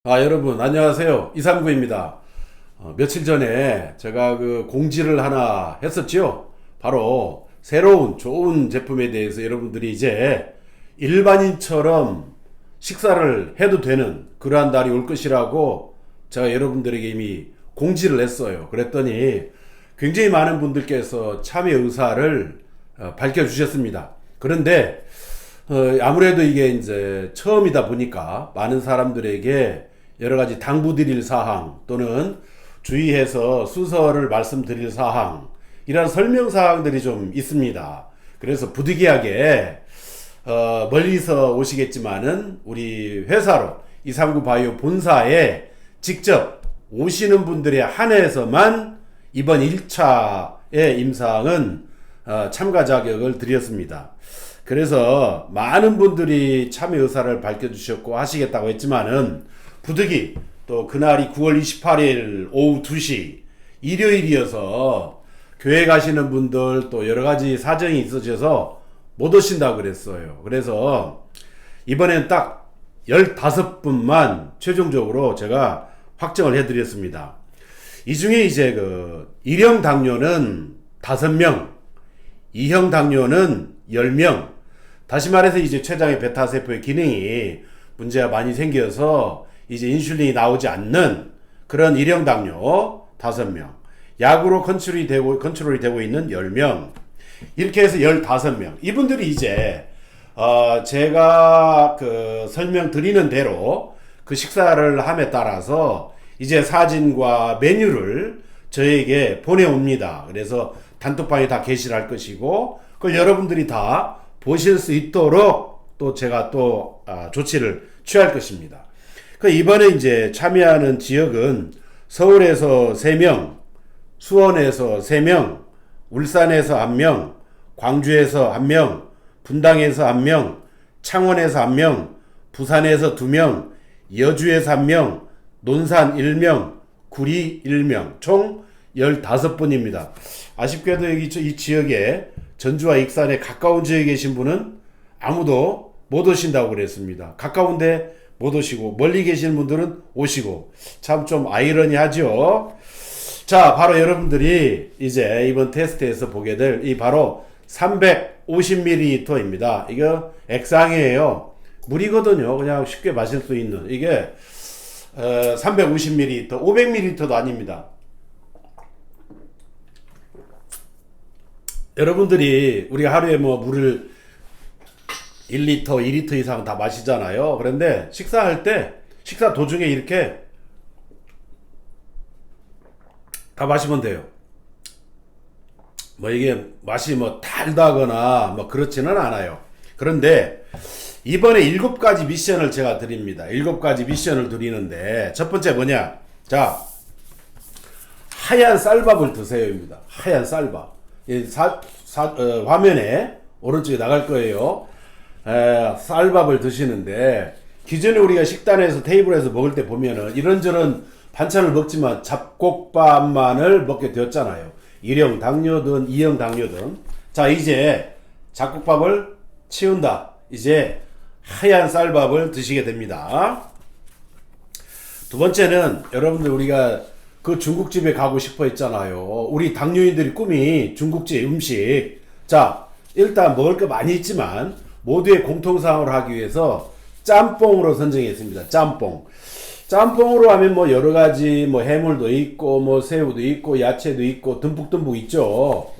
여러분, 안녕하세요. 이상구입니다. 며칠 전에 제가 그 공지를 하나 했었죠. 바로 새로운 좋은 제품에 대해서 여러분들이 이제 일반인처럼 식사를 해도 되는 그러한 날이 올 것이라고 제가 여러분들에게 이미 공지를 했어요. 그랬더니 굉장히 많은 분들께서 참여 의사를 밝혀주셨습니다. 그런데 아무래도 이게 이제 처음이다 보니까 많은 사람들에게 여러 가지 당부드릴 사항 또는 주의해서 순서를 말씀드릴 사항, 이런 설명 사항들이 좀 있습니다. 그래서 부득이하게 멀리서 오시겠지만은 우리 회사로 이상구 바이오 본사에 직접 오시는 분들에 한해서만 이번 1차의 임상은 참가 자격을 드렸습니다. 그래서 많은 분들이 참여 의사를 밝혀주셨고 하시겠다고 했지만은 부득이 또 그날이 9월 28일 오후 2시 일요일이어서 교회 가시는 분들 또 여러 가지 사정이 있으셔서 못 오신다고 그랬어요. 그래서 이번엔 딱 15분만 최종적으로 제가 확정을 해드렸습니다. 이 중에 이제 그 1형 당뇨는 5명, 2형 당뇨는 10명, 다시 말해서 이제 췌장의 베타세포의 기능이 문제가 많이 생겨서 이제 인슐린이 나오지 않는 그런 1형 당뇨 5명, 약으로 컨트롤이 되고 있는 10명, 이렇게 해서 15명. 이분들이 이제 제가 그 설명드리는 대로 그 식사를 함에 따라서 이제 사진과 메뉴를 저에게 보내옵니다. 그래서 단톡방에 다 게시를 할 것이고 그걸 여러분들이 다 보실 수 있도록 또 제가 또 조치를 취할 것입니다. 그 이번에 이제 참여하는 지역은 서울에서 3명, 수원에서 3명, 울산에서 1명, 광주에서 1명, 분당에서 1명, 창원에서 1명, 부산에서 2명, 여주에서 1명, 논산 1명, 구리 1명, 총 15분입니다. 아쉽게도 여기 이 지역에 전주와 익산에 가까운 지역에 계신 분은 아무도 못 오신다고 그랬습니다. 가까운데 못 오시고 멀리 계시는 분들은 오시고, 참 좀 아이러니하죠. 자, 바로 여러분들이 이제 이번 테스트에서 보게 될 이 바로 350ml입니다. 이거 액상이에요. 물이거든요. 그냥 쉽게 마실 수 있는 이게 350ml, 500ml도 아닙니다. 여러분들이 우리가 하루에 뭐 물을 1리터, 2리터 이상 다 마시잖아요. 그런데 식사할 때, 식사 도중에 이렇게 다 마시면 돼요. 뭐 이게 맛이 뭐 달다거나 뭐 그렇지는 않아요. 그런데 이번에 7가지 미션을 제가 드립니다. 7가지 미션을 드리는데 첫 번째 뭐냐? 자, 하얀 쌀밥을 드세요입니다. 하얀 쌀밥. 화면에 오른쪽에 나갈 거예요. 쌀밥을 드시는데, 기존에 우리가 식단에서 테이블에서 먹을 때 보면은 이런저런 반찬을 먹지만 잡곡밥만을 먹게 되었잖아요. 1형 당뇨든 2형 당뇨든. 자, 이제 잡곡밥을 치운다. 이제 하얀 쌀밥을 드시게 됩니다. 두 번째는 여러분들 우리가 그 중국집에 가고 싶어 했잖아요. 우리 당뇨인들이 꿈이 중국집 음식. 자, 일단 먹을 거 많이 있지만 모두의 공통사항을 하기 위해서 짬뽕으로 선정했습니다. 짬뽕. 짬뽕으로 하면 뭐 여러 가지 뭐 해물도 있고 뭐 새우도 있고 야채도 있고 듬뿍듬뿍 있죠.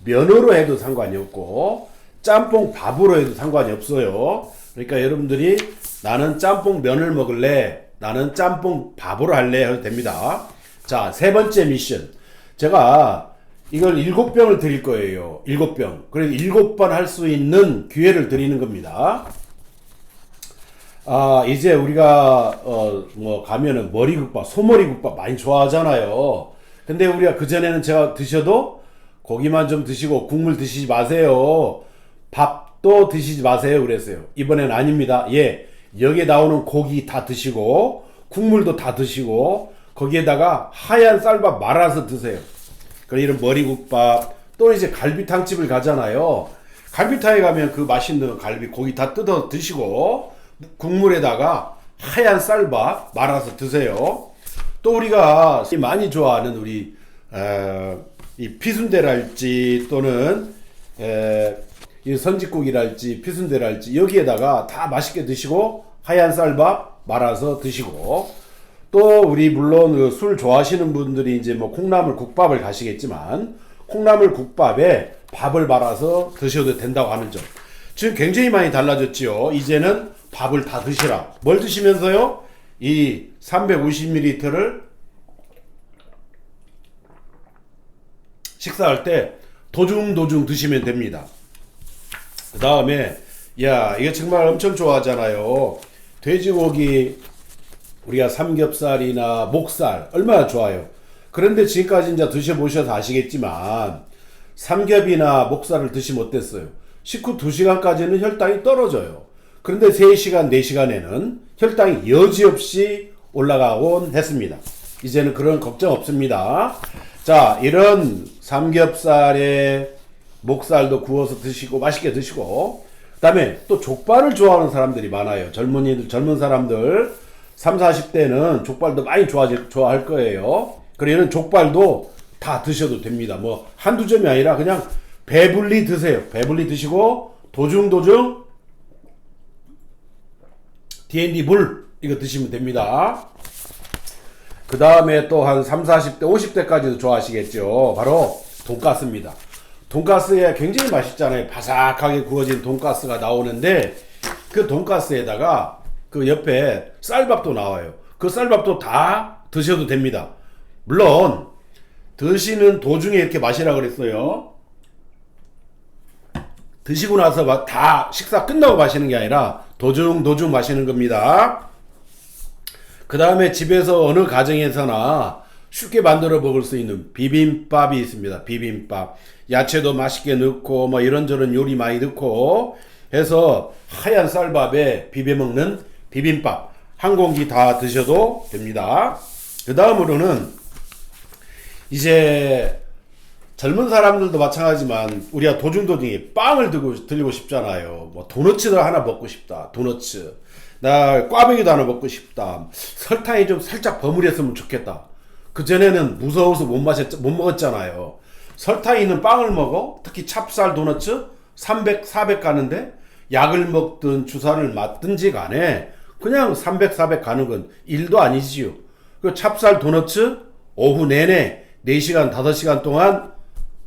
면으로 해도 상관이 없고 짬뽕 밥으로 해도 상관이 없어요. 그러니까 여러분들이 나는 짬뽕 면을 먹을래, 나는 짬뽕 밥으로 할래 해도 됩니다. 자, 세 번째 미션. 제가 이걸 7병을 드릴 거예요. 7병. 그래서 7번 할 수 있는 기회를 드리는 겁니다. 이제 우리가, 뭐, 가면은 머리국밥, 소머리국밥 많이 좋아하잖아요. 근데 우리가 그전에는 제가 드셔도 고기만 좀 드시고 국물 드시지 마세요. 밥도 드시지 마세요. 그랬어요. 이번엔 아닙니다. 예. 여기에 나오는 고기 다 드시고, 국물도 다 드시고, 거기에다가 하얀 쌀밥 말아서 드세요. 그리고 이런 머리국밥, 또는 이제 갈비탕집을 가잖아요. 갈비탕에 가면 그 맛있는 갈비 고기 다 뜯어 드시고 국물에다가 하얀 쌀밥 말아서 드세요. 또 우리가 많이 좋아하는 우리 이 피순대랄지 또는 이 선짓국이랄지 피순대랄지 여기에다가 다 맛있게 드시고 하얀 쌀밥 말아서 드시고, 또 우리 물론 그 술 좋아하시는 분들이 이제 뭐 콩나물 국밥을 가시겠지만 콩나물 국밥에 밥을 말아서 드셔도 된다고 하는 점. 지금 굉장히 많이 달라졌지요. 이제는 밥을 다 드시라. 뭘 드시면서요? 이 350ml를 식사할 때 도중도중 드시면 됩니다. 그 다음에 야, 이거 정말 엄청 좋아하잖아요. 돼지고기, 우리가 삼겹살이나 목살 얼마나 좋아요. 그런데 지금까지 이제 드셔보셔서 아시겠지만 삼겹이나 목살을 드시면 어땠어요? 식후 2시간까지는 혈당이 떨어져요. 그런데 3시간, 4시간에는 혈당이 여지없이 올라가곤 했습니다. 이제는 그런 걱정 없습니다. 자, 이런 삼겹살에 목살도 구워서 드시고 맛있게 드시고, 그 다음에 또 족발을 좋아하는 사람들이 많아요. 젊은 사람들 30, 40대는 족발도 많이 좋아할 거예요. 그러면 족발도 다 드셔도 됩니다. 뭐 한두 점이 아니라 그냥 배불리 드세요. 배불리 드시고 도중도중 D&D 물 이거 드시면 됩니다. 그 다음에 또 한 30, 40대, 50대까지도 좋아하시겠죠. 바로 돈가스입니다. 돈가스에 굉장히 맛있잖아요. 바삭하게 구워진 돈가스가 나오는데 그 돈가스에다가 그 옆에 쌀밥도 나와요. 그 쌀밥도 다 드셔도 됩니다. 물론 드시는 도중에 이렇게 마시라 그랬어요. 드시고 나서 다 식사 끝나고 마시는 게 아니라 도중 마시는 겁니다. 그 다음에 집에서 어느 가정에서나 쉽게 만들어 먹을 수 있는 비빔밥이 있습니다. 비빔밥. 야채도 맛있게 넣고 뭐 이런저런 요리 많이 넣고 해서 하얀 쌀밥에 비벼 먹는 비빔밥. 한 공기 다 드셔도 됩니다. 그 다음으로는 이제 젊은 사람들도 마찬가지지만 우리가 도중도중에 빵을 들고 싶잖아요. 뭐 도너츠를 하나 먹고 싶다. 도너츠. 나 꽈배기도 하나 먹고 싶다. 설탕이 좀 살짝 버무렸으면 좋겠다. 그전에는 무서워서 못 먹었잖아요. 설탕이 있는 빵을 먹어? 특히 찹쌀 도너츠? 300, 400 가는데 약을 먹든 주사를 맞든지 간에 그냥 300, 400 가는 건 일도 아니지요. 그 찹쌀 도너츠 오후 내내 4시간, 5시간 동안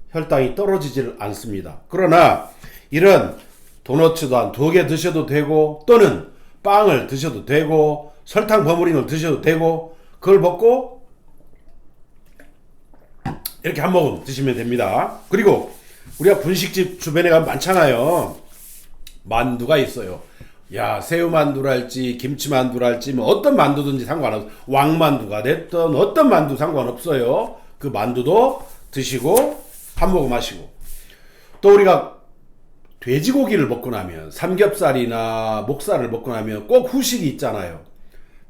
혈당이 떨어지질 않습니다. 그러나 이런 도너츠도 한 2개 드셔도 되고 또는 빵을 드셔도 되고 설탕 버무린 걸 드셔도 되고 그걸 먹고 이렇게 한 모금 드시면 됩니다. 그리고 우리가 분식집 주변에 가면 많잖아요. 만두가 있어요. 야, 새우만두랄지 김치만두랄지 뭐 어떤 만두든지 상관없어요. 왕만두가 됐든 어떤 만두 상관없어요. 그 만두도 드시고 한 모금 하시고, 또 우리가 돼지고기를 먹고 나면 삼겹살이나 목살을 먹고 나면 꼭 후식이 있잖아요.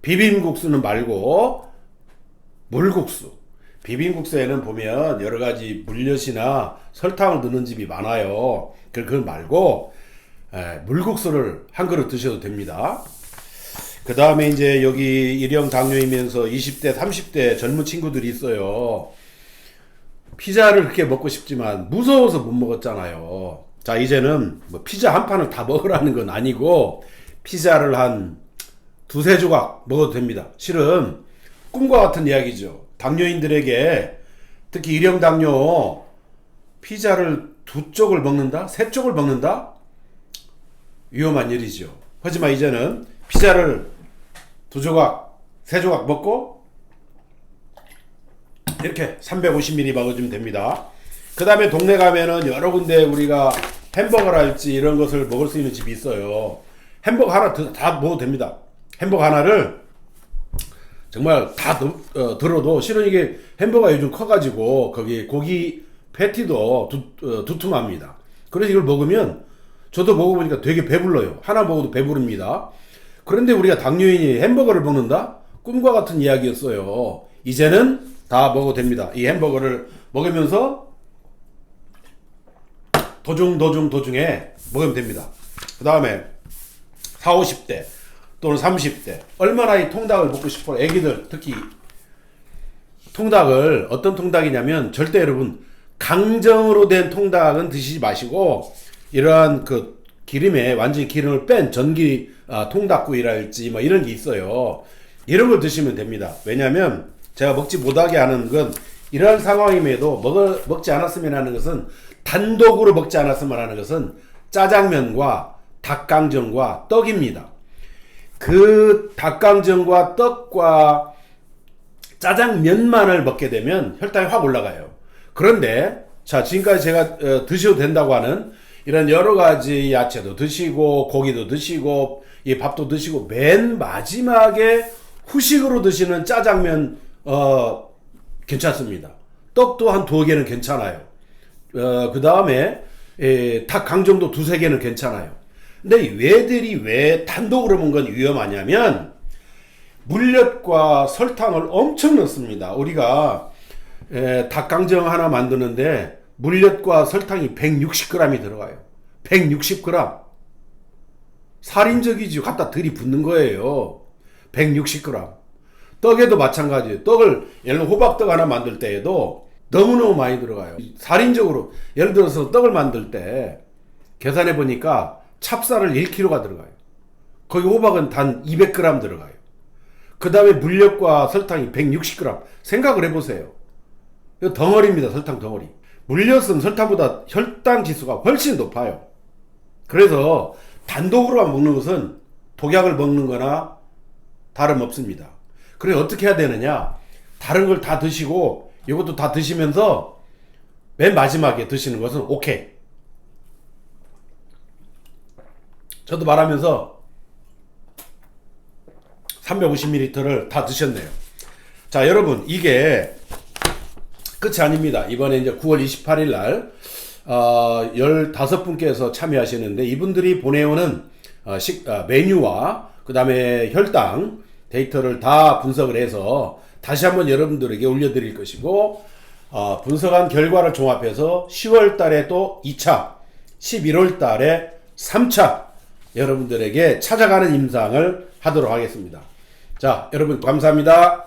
비빔국수는 말고 물국수. 비빔국수에는 보면 여러 가지 물엿이나 설탕을 넣는 집이 많아요. 그걸 말고 물국수를 한 그릇 드셔도 됩니다. 그 다음에 이제 여기 일형 당뇨이면서 20대, 30대 젊은 친구들이 있어요. 피자를 그렇게 먹고 싶지만 무서워서 못 먹었잖아요. 자, 이제는 뭐 피자 한 판을 다 먹으라는 건 아니고 피자를 한 2-3 조각 먹어도 됩니다. 실은 꿈과 같은 이야기죠. 당뇨인들에게, 특히 일형 당뇨, 피자를 2쪽을 먹는다? 3쪽을 먹는다? 위험한 일이죠. 하지만 이제는 피자를 2조각, 3조각 먹고 이렇게 350ml 먹어주면 됩니다. 그 다음에 동네 가면은 여러 군데 우리가 햄버거랄지 이런 것을 먹을 수 있는 집이 있어요. 햄버거 하나 다 먹어도 됩니다. 햄버거 하나를 정말 다 들어도 실은 이게 햄버거가 요즘 커가지고 거기 고기 패티도 두툼합니다. 그래서 이걸 먹으면 저도 먹어보니까 되게 배불러요. 하나 먹어도 배부릅니다. 그런데 우리가 당뇨인이 햄버거를 먹는다? 꿈과 같은 이야기였어요. 이제는 다 먹어도 됩니다. 이 햄버거를 먹으면서 도중에 먹으면 됩니다. 그 다음에 40, 50대 또는 30대 얼마나 이 통닭을 먹고 싶어요. 애기들 특히 통닭을 어떤 통닭이냐면 절대 여러분 강정으로 된 통닭은 드시지 마시고 이러한 그 기름에 완전히 기름을 뺀 전기 통닭구이랄지 뭐 이런 게 있어요. 이런 걸 드시면 됩니다. 왜냐하면 제가 먹지 못하게 하는 건 이러한 상황임에도 먹지 않았으면 하는 것은 단독으로 먹지 않았으면 하는 것은 짜장면과 닭강정과 떡입니다. 그 닭강정과 떡과 짜장면만을 먹게 되면 혈당이 확 올라가요. 그런데 자 지금까지 제가 드셔도 된다고 하는 이런 여러 가지 야채도 드시고 고기도 드시고 이 밥도 드시고 맨 마지막에 후식으로 드시는 짜장면 괜찮습니다. 떡도 한 2개는 괜찮아요. 그 다음에 닭강정도 2-3개는 괜찮아요. 근데 얘들이 왜 단독으로 먹는 건 위험하냐면 물엿과 설탕을 엄청 넣습니다. 우리가 닭강정 하나 만드는데 물엿과 설탕이 160g이 들어가요. 160g. 살인적이죠. 갖다 들이붓는 거예요. 160g. 떡에도 마찬가지예요. 떡을 예를 들어 호박떡 하나 만들 때에도 너무너무 많이 들어가요. 살인적으로 예를 들어서 떡을 만들 때 계산해 보니까 찹쌀을 1kg가 들어가요. 거기 호박은 단 200g 들어가요. 그 다음에 물엿과 설탕이 160g. 생각을 해보세요. 이거 덩어리입니다. 설탕 덩어리. 물엿은 설탕보다 혈당 지수가 훨씬 높아요. 그래서 단독으로만 먹는 것은 독약을 먹는 거나 다름없습니다. 그래 어떻게 해야 되느냐? 다른 걸 다 드시고 이것도 다 드시면서 맨 마지막에 드시는 것은 오케이. 저도 말하면서 350ml를 다 드셨네요. 자, 여러분, 이게 끝이 아닙니다. 이번에 이제 9월 28일 날, 15분께서 참여하시는데, 이분들이 보내오는, 메뉴와, 그 다음에 혈당 데이터를 다 분석을 해서 다시 한번 여러분들에게 올려드릴 것이고, 분석한 결과를 종합해서 10월 달에 또 2차, 11월 달에 3차 여러분들에게 찾아가는 임상을 하도록 하겠습니다. 자, 여러분 감사합니다.